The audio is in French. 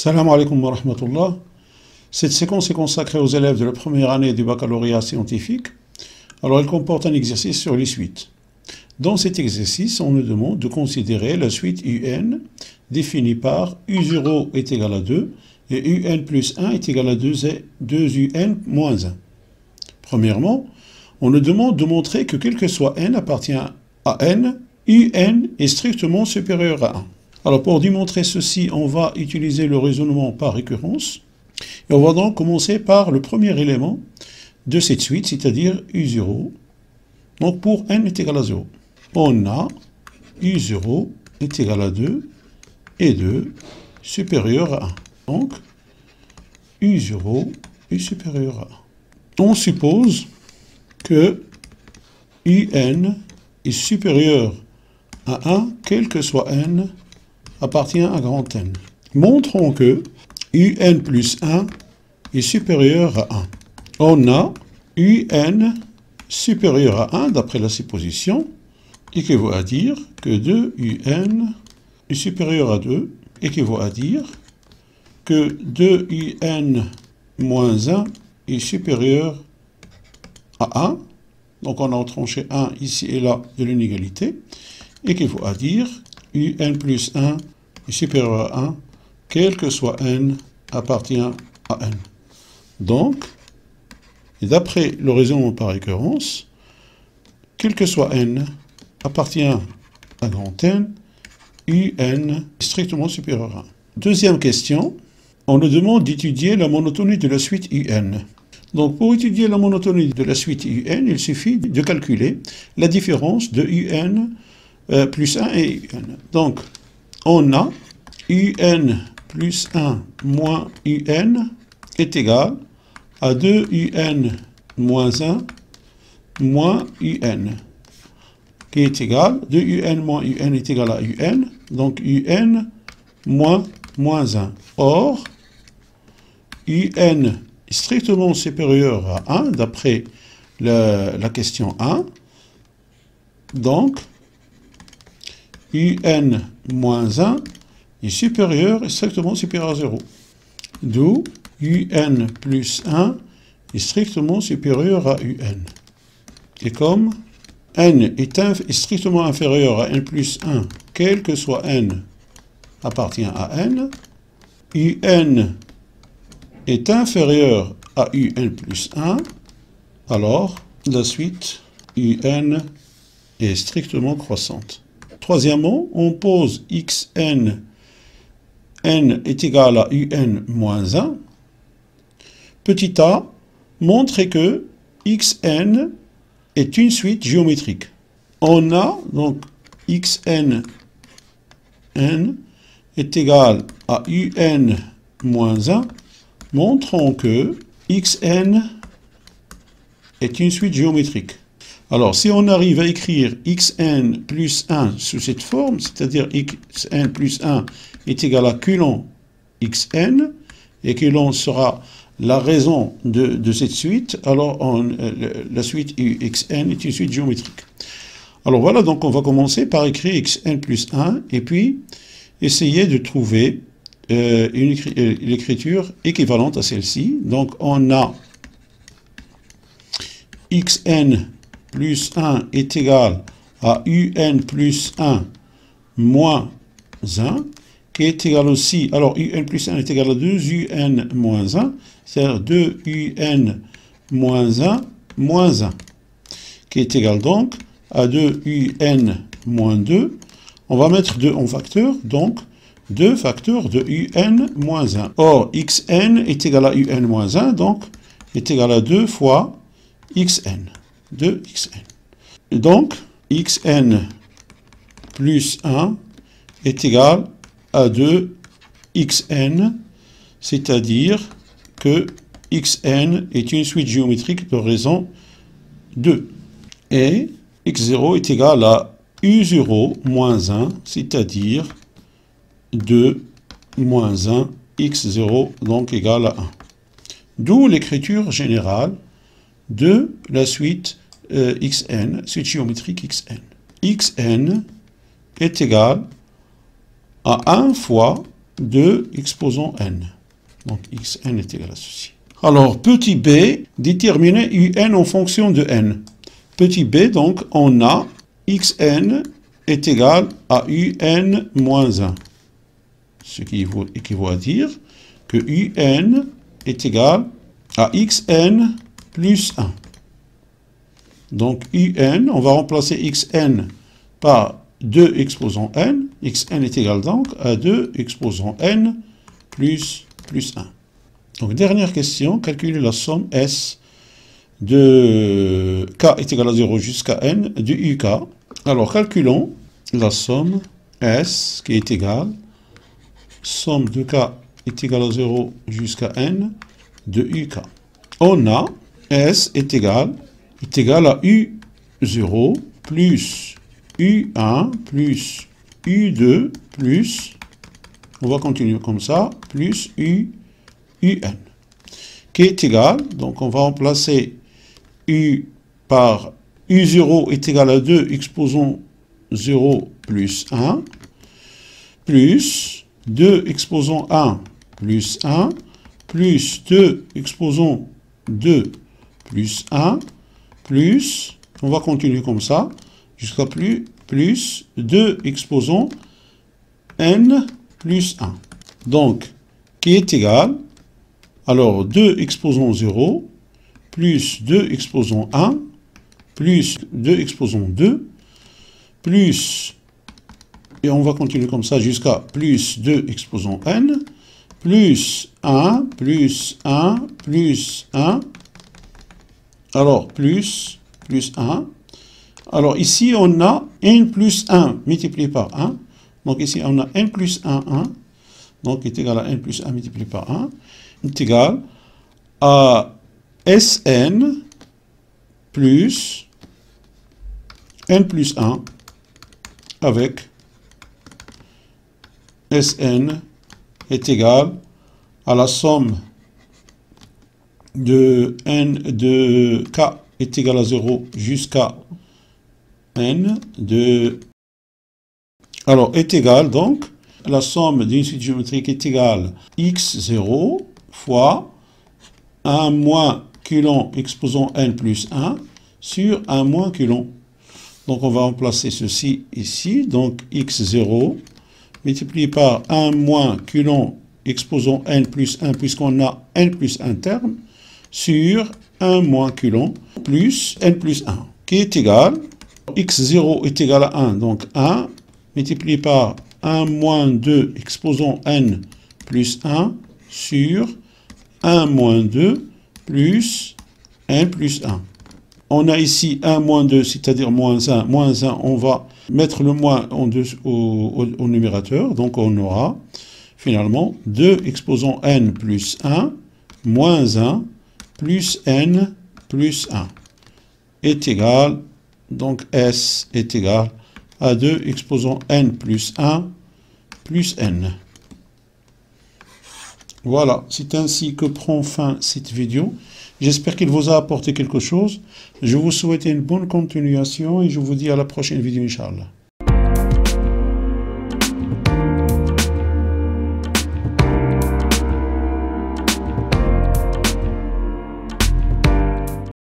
Salam alaikum wa rahmatullah. Cette séquence est consacrée aux élèves de la première année du baccalauréat scientifique. Alors, elle comporte un exercice sur les suites. Dans cet exercice, on nous demande de considérer la suite UN définie par U0 est égal à 2 et UN plus 1 est égal à 2UN moins 1. Premièrement, on nous demande de montrer que quel que soit n appartient à n, UN est strictement supérieur à 1. Alors pour démontrer ceci, on va utiliser le raisonnement par récurrence. Et on va donc commencer par le premier élément de cette suite, c'est-à-dire U0. Donc pour n est égal à 0. On a U0 est égal à 2 et 2 supérieur à 1. Donc U0 est supérieur à 1. On suppose que UN est supérieur à 1, quel que soit n, appartient à grand N. Montrons que UN plus 1 est supérieur à 1. On a UN supérieur à 1, d'après la supposition, équivaut à dire que 2UN est supérieur à 2, équivaut à dire que 2UN moins 1 est supérieur à 1. Donc on a retranché 1 ici et là de l'inégalité, équivaut à dire UN plus 1 est supérieur à 1, quel que soit n appartient à n. Donc, d'après le raisonnement par récurrence, quel que soit n appartient à grand N, UN est strictement supérieur à 1. Deuxième question, on nous demande d'étudier la monotonie de la suite UN. Donc, pour étudier la monotonie de la suite UN, il suffit de calculer la différence de UN plus 1 et UN. Donc, on a UN plus 1 moins UN est égal à 2 UN moins 1 moins UN, qui est égal, 2 UN moins UN est égal à UN, donc UN moins 1. Or, UN est strictement supérieur à 1, d'après la question 1, donc UN moins 1 est supérieur, est strictement supérieur à 0. D'où UN plus 1 est strictement supérieur à UN. Et comme n est strictement inférieur à n plus 1, quel que soit n appartient à n, UN est inférieur à UN plus 1, alors la suite UN est strictement croissante. Troisièmement, on pose xn, n est égal à un moins 1. Petit a, montre que xn est une suite géométrique. On a donc xn n est égal à un moins 1. Montrons que xn est une suite géométrique. Alors, si on arrive à écrire xn plus 1 sous cette forme, c'est-à-dire xn plus 1 est égal à culon xn, et culon sera la raison de cette suite, alors la suite xn est une suite géométrique. Alors voilà, donc on va commencer par écrire xn plus 1, et puis essayer de trouver l'écriture équivalente à celle-ci. Donc on a xn plus 1 est égal à UN plus 1 moins 1, qui est égal aussi, alors UN plus 1 est égal à 2UN moins 1, c'est-à-dire 2UN moins 1 moins 1, qui est égal donc à 2UN moins 2. On va mettre 2 en facteur, donc 2 facteurs de UN moins 1. Or, xn est égal à UN moins 1, donc est égal à 2 fois xn. De xn. Et donc, xn plus 1 est égal à 2 xn, c'est-à-dire que xn est une suite géométrique de raison 2. Et x0 est égal à u0 moins 1, c'est-à-dire 2 moins 1, x0 donc égal à 1. D'où l'écriture générale de la suite xn, suite géométrique xn. xn est égal à 1 fois 2 exposant n. Donc xn est égal à ceci. Alors, petit b, déterminer un en fonction de n. Petit b, donc, on a xn est égal à un moins 1. Ce qui équivaut à dire que un est égal à xn plus 1. Donc, on va remplacer xn par 2 exposant n. Xn est égal donc à 2 exposant n plus 1. Donc, dernière question, calculer la somme S de k est égal à 0 jusqu'à n de uk. Alors, calculons la somme S qui est égale, somme de k est égal à 0 jusqu'à n de uk. On a S est égal à U0 plus U1 plus U2 plus, on va continuer comme ça, plus UN, qui est égal, donc on va remplacer U par U0 est égal à 2 exposant 0 plus 1, plus 2 exposant 1 plus 1, plus 2 exposant 2 plus 1, plus, on va continuer comme ça, jusqu'à plus 2 exposant n plus 1. Donc, qui est égal, alors 2 exposant 0, plus 2 exposant 1, plus 2 exposant 2, plus, et on va continuer comme ça jusqu'à plus 2 exposant n, plus 1, plus 1, plus 1, alors plus 1. Alors ici on a n plus 1 multiplié par 1. Donc ici on a n plus 1, 1. Donc est égal à n plus 1 multiplié par 1. Est égal à Sn plus n plus 1 avec Sn est égal à la somme de n de k est égal à 0 jusqu'à n de... Alors, est égal, donc, la somme d'une suite géométrique est égale x0 fois 1 moins coulomb exposant n plus 1 sur 1 moins coulomb. Donc, on va remplacer ceci ici. Donc, x0 multiplié par 1 moins coulomb exposant n plus 1, puisqu'on a n plus 1 terme, sur 1 moins coulomb plus n plus 1, qui est égal, x0 est égal à 1, donc 1, multiplié par 1 moins 2 exposant n plus 1 sur 1 moins 2 plus n plus 1. On a ici 1 moins 2, c'est-à-dire moins 1. Moins 1, on va mettre le moins au numérateur, donc on aura finalement 2 exposant n plus 1 moins 1 plus n plus 1 est égal, donc S est égal à 2 exposant n plus 1 plus n. Voilà, c'est ainsi que prend fin cette vidéo. J'espère qu'il vous a apporté quelque chose. Je vous souhaite une bonne continuation et je vous dis à la prochaine vidéo, Inch'Allah.